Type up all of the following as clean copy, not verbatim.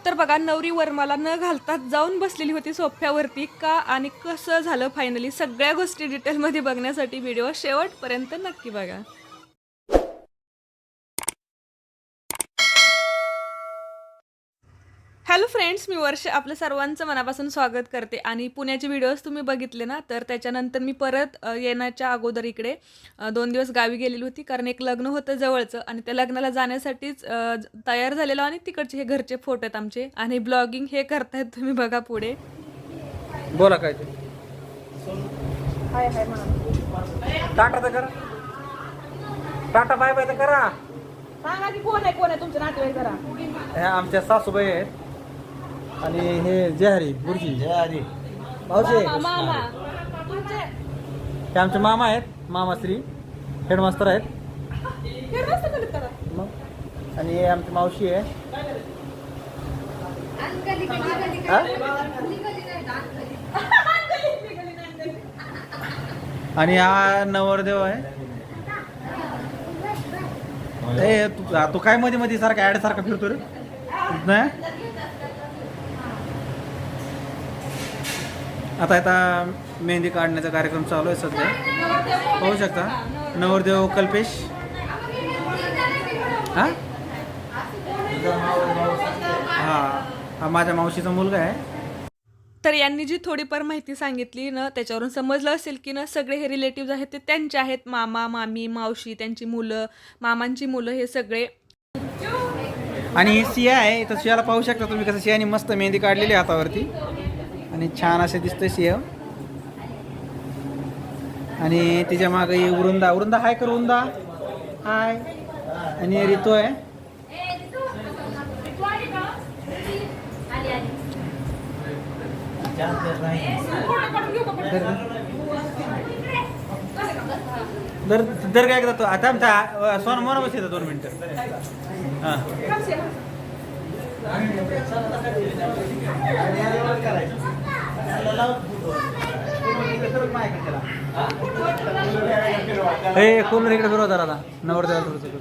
तर बघा नवरी वरमाला न घालताच जाऊन बसलेली होती सोफ्यावरती का आणि कसं झालं फायनली सगळ्या गोष्टी डिटेलमध्ये बघण्यासाठी व्हिडिओ शेवटपर्यंत नक्की बघा. हॅलो फ्रेंड्स, मी वर्ष आपलं सर्वांचं मनापासून स्वागत करते. आणि पुण्याचे व्हिडिओज तुम्ही बघितले ना, तर त्याच्यानंतर मी परत येण्याच्या अगोदर इकडे 2 दिवस गावी गेलेली होती, कारण एक लग्न होतं जवळचं आणि त्या लग्नाला जाण्यासाठीच तयार झालेलो. आणि तिकडचे हे घरचे फोटो आहेत आमचे आणि ब्लॉगिंग हे करतायत तुम्ही बघा पुढे. बोला काय ते हाय हाय म्हणा, टाटा तर करा, टाटा बाय बाय तर करा. सांगा की कोण आहे तुमचे नातेवाईक जरा. हे आमच्या सासूबाई आहेत आणि हे जयहरी गुरुजी जयहरी भाऊजी मामा तुमचे हे आमचे मामा आहेत, मामाश्री हेडमास्तर आहेत. मग आणि हे आमची मावशी आहे. हा? आणि हा नवरदेव आहे. ए तू काय मध्ये मध्ये सारखा ऍड सारखा फिरतो रे नाही. आता मेहंदी काढण्याचा कार्यक्रम चालू आहे सध्या, पाहू शकता. नवरदेव कल्पेश, हा हा माझ्या मावशीचा मुलगा आहे. तर यांनी जी थोडीफार माहिती सांगितली ना, त्याच्यावरून समजलं असेल की ना सगळे हे रिलेटिव्ह आहेत ते त्यांचे आहेत. मामा मामी मावशी, त्यांची मुलं, मामांची मुलं, हे सगळे. आणि ही सिया आहे, तर सियाला पाहू शकता तुम्ही कसं सियाने मस्त मेहंदी काढलेली हातावरती आणि छान असे दिसतंय सिया. आणि तिच्या मागे वृंदा, वृंदा हाय कर, वृंदा हाय. आणि रितू आहे. दर काय करतो आता आमचा सोन मोना बस येतो 2 मिनिटं. हां हे कोण इकडे फिरव जरा आता नवरदेवाला थोडंसं करू.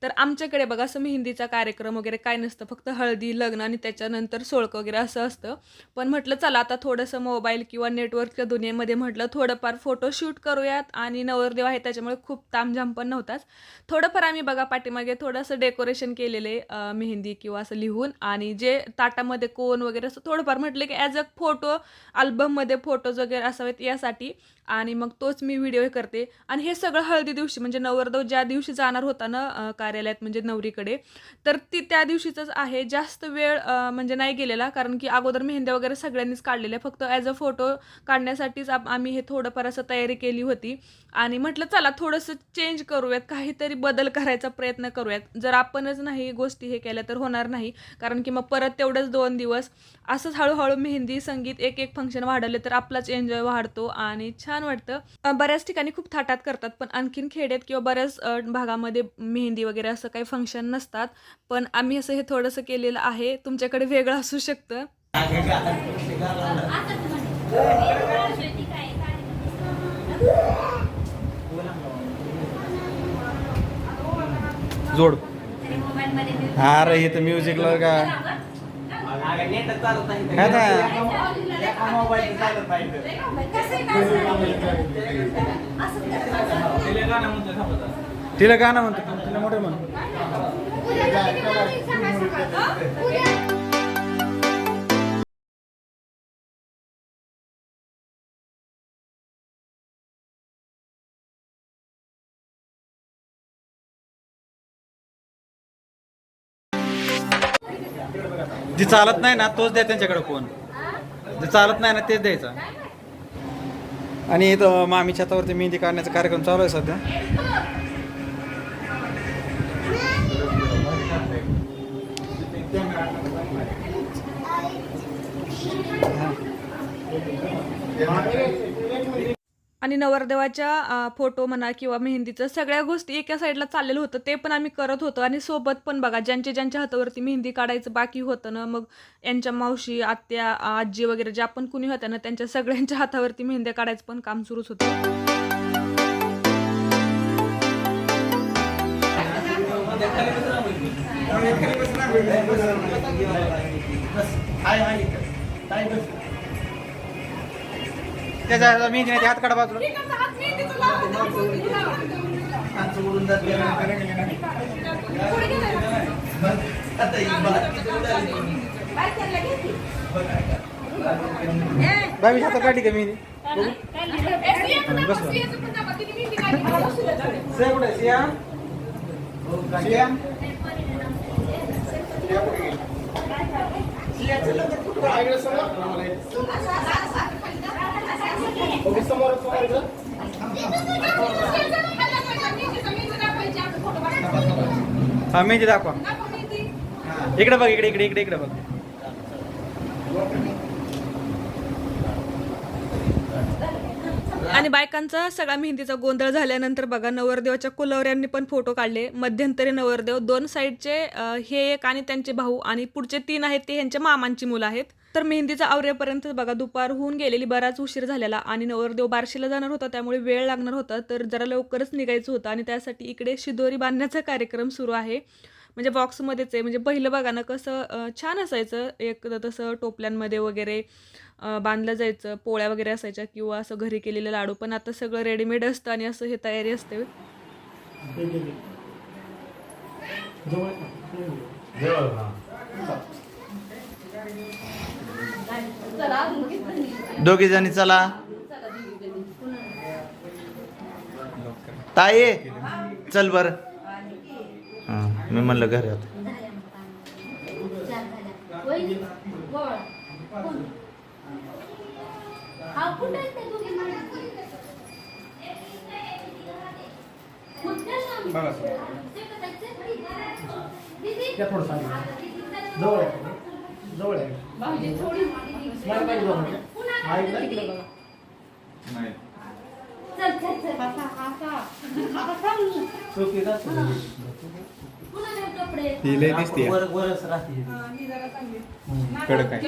तर आमच्याकडे बघा असं मेहंदीचा कार्यक्रम वगैरे काय नसतं, फक्त हळदी, लग्न आणि त्याच्यानंतर सोळकं वगैरे असं असतं. पण म्हटलं चला आता थोडंसं मोबाईल किंवा नेटवर्कच्या दुनियेमध्ये म्हटलं थोडंफार फोटो शूट करूयात. आणि नवरदेव आहे त्याच्यामुळे खूप तामझाम पण नव्हताच. थोडंफार आम्ही बघा पाठीमागे थोडंसं डेकोरेशन केलेले मेहंदी किंवा असं लिहून, आणि जे ताटामध्ये कोण वगैरे असं थोडंफार म्हटलं की ॲज अ फोटो अल्बममध्ये फोटोज वगैरे असावेत यासाठी. आणि मग तोच मी व्हिडिओ करते. आणि हे सगळं हळदी दिवशी, म्हणजे नवरदेव ज्या दिवशी जाणार होता ना कार्यालयात म्हणजे नवरीकडे, तर ती त्या दिवशीचंच आहे. जास्त वेळ म्हणजे नाही गेलेला, कारण की अगोदर मेहंद्या वगैरे सगळ्यांनीच काढलेल्या, फक्त ॲज अ फोटो काढण्यासाठीच आम्ही हे थोडंफार असं तयारी केली होती. आणि म्हटलं चला थोडंसं चेंज करूयात, काहीतरी बदल करायचा प्रयत्न करूयात. जर आपणच नाही गोष्टी हे केल्या तर होणार नाही, कारण की मग परत तेवढंच 2 दिवस असंच हळूहळू मेहंदी संगीत एक एक फंक्शन वाढवले तर आपलाच एन्जॉय वाढतो आणि छान वाटतं. बऱ्याच ठिकाणी खूप थाटात करतात, पण आणखीन खेड्यात किंवा बऱ्याच भागामध्ये मेहंदी वगैरे असं काही फंक्शन नसतात. पण आम्ही असं हे थोडंसं केलेलं आहे. तुमच्याकडे वेगळं असू शकतं. जोड. अरे हे तर म्युझिक का तिला गाणं म्हणतो, तिला मोठे म्हण. जे चालत नाही ना तोच द्या त्यांच्याकडे फोन, जे चालत नाही ना तेच द्यायचा. आणि इथं मामी छतावरती मेहंदी काढण्याचा कार्यक्रम चालू आहे सध्या. आणि नवरदेवाच्या फोटो म्हणा किंवा मेहंदीचं सगळ्या गोष्टी एका साईडला चाललेलं होतं, ते पण आम्ही करत होतो. आणि सोबत पण बघा ज्यांच्या हातावरती मेहंदी काढायचं बाकी होतं ना, मग यांच्या मावशी, आत्या, आजी वगैरे ज्या पण कुणी होत्या ना, त्यांच्या सगळ्यांच्या हातावरती मेहंद्या काढायचं पण काम सुरूच होतं. त्याचा मेहंदी नाही हात काढा बाजूला. बाबी हातात काढली का मेहंदी? बस सिया कुठे आहे? सिया सिया हा मेहंदी दाखवा. इकडे बघ, इकडे बघ. आणि बायकांचा सगळा मेहंदीचा गोंधळ झाल्यानंतर बघा नवरदेवाच्या कुलवऱ्यांनी पण फोटो काढले. मध्यंतरी नवरदेव, 2 साईडचे हे एक आणि त्यांचे भाऊ, आणि पुढचे 3 आहेत ते ह्यांच्या मामांची मुलं आहेत. तर मेहंदीचा आवरेपर्यंत बघा दुपार होऊन गेलेली, बराच उशीर झालेला आणि नवरदेव बार्शीला जाणार होता, त्यामुळे वेळ लागणार होता. तर जरा लवकरच निघायचं होतं आणि त्यासाठी इकडे शिदोरी बांधण्याचा कार्यक्रम सुरू आहे. म्हणजे बॉक्समध्येच आहे. म्हणजे पहिलं बघा ना कसं छान असायचं, एक तसं टोपल्यांमध्ये वगैरे बांधलं जायचं, पोळ्या वगैरे असायच्या किंवा असं घरी केलेले लाडू. पण आता सगळं रेडीमेड असतं आणि असं हे तयारी असते. दोघी जणी चला. ताई चल बर. मी म्हणलं घरात. ती लय दिसते कडक आहे.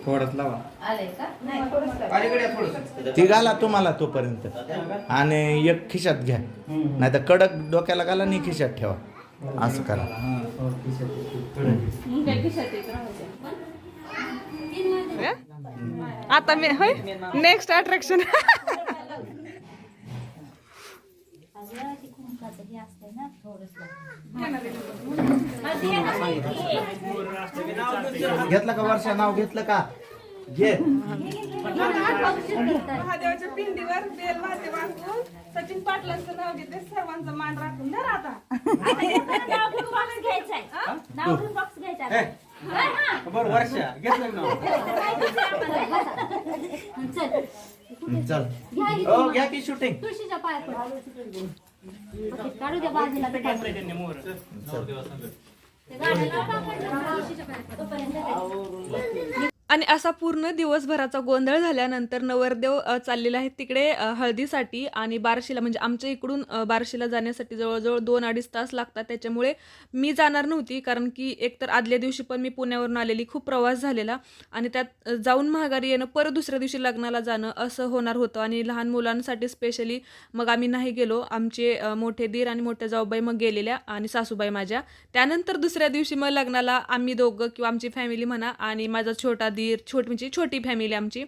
थोडंच लावा. ती घाला तुम्हाला तोपर्यंत आणि एक खिशात घ्या, नाही तर कडक डोक्याला घाला आणि खिशात ठेवा. असं करा. आता मी होय नेक्स्ट अट्रॅक्शन. घेतलं का वर्षा? नाव घेतलं का? घे. महादेवाच्या पिंडीवर बेल वाहते वाजवून सचिन पाटलांचं नाव घेते, सर्वांचा मान राखून धर. आता वर्षा घेतलं नाव. चल हो घ्या की शूटिंग. तुळशीच्या पाया काढू द्या बाजूला. आणि असा पूर्ण दिवसभराचा गोंधळ झाल्यानंतर नवरदेव चाललेला आहे तिकडे हळदीसाठी. आणि बार्शीला, म्हणजे आमच्या इकडून बार्शीला जाण्यासाठी जवळजवळ 2-2.5 तास लागतात. त्याच्यामुळे मी जाणार नव्हती, कारण की एकतर आदल्या दिवशी पण मी पुण्यावरून आलेली, खूप प्रवास झालेला आणि त्यात जाऊन माघारी येणं, परत दुसऱ्या दिवशी लग्नाला जाणं असं होणार होतं. आणि लहान मुलांसाठी स्पेशली मग आम्ही नाही गेलो. आमचे मोठे दीर आणि मोठ्या जाऊबाई मग गेलेल्या आणि सासूबाई माझ्या. त्यानंतर दुसऱ्या दिवशी मग लग्नाला आम्ही दोघं किंवा आमची फॅमिली म्हणा आणि माझा छोटा दीर, म्हणजे छोटी फॅमिली आमची.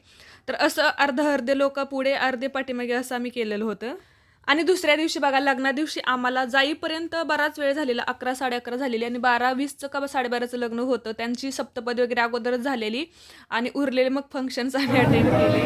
तर असं अर्धे लोक पुढे अर्धे पाठीमागे असं आम्ही केलेलं होतं. आणि दुसऱ्या दिवशी बघा लग्ना दिवशी आम्हाला जाईपर्यंत बराच वेळ झालेला, 11-11:30 झालेली आणि 12:20 का 12:30 लग्न होतं. त्यांची सप्तपदी वगैरे अगोदरच झालेली आणि उरलेले मग फंक्शन्स आम्ही अटेंड केले.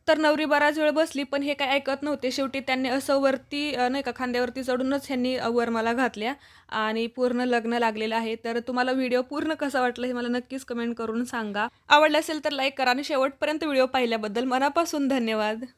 तर नवरी बराच वेळ बसली, पण हे काय ऐकत नव्हते. शेवटी त्यांनी असं वरती नाही का खांद्यावरती चढूनच ह्यांनी वरमाला घातल्या आणि पूर्ण लग्न लागलेलं आहे. तर तुम्हाला व्हिडिओ पूर्ण कसा वाटला हे मला नक्कीच कमेंट करून सांगा. आवडलं असेल तर लाईक करा आणि शेवटपर्यंत व्हिडिओ पाहिल्याबद्दल मनापासून धन्यवाद.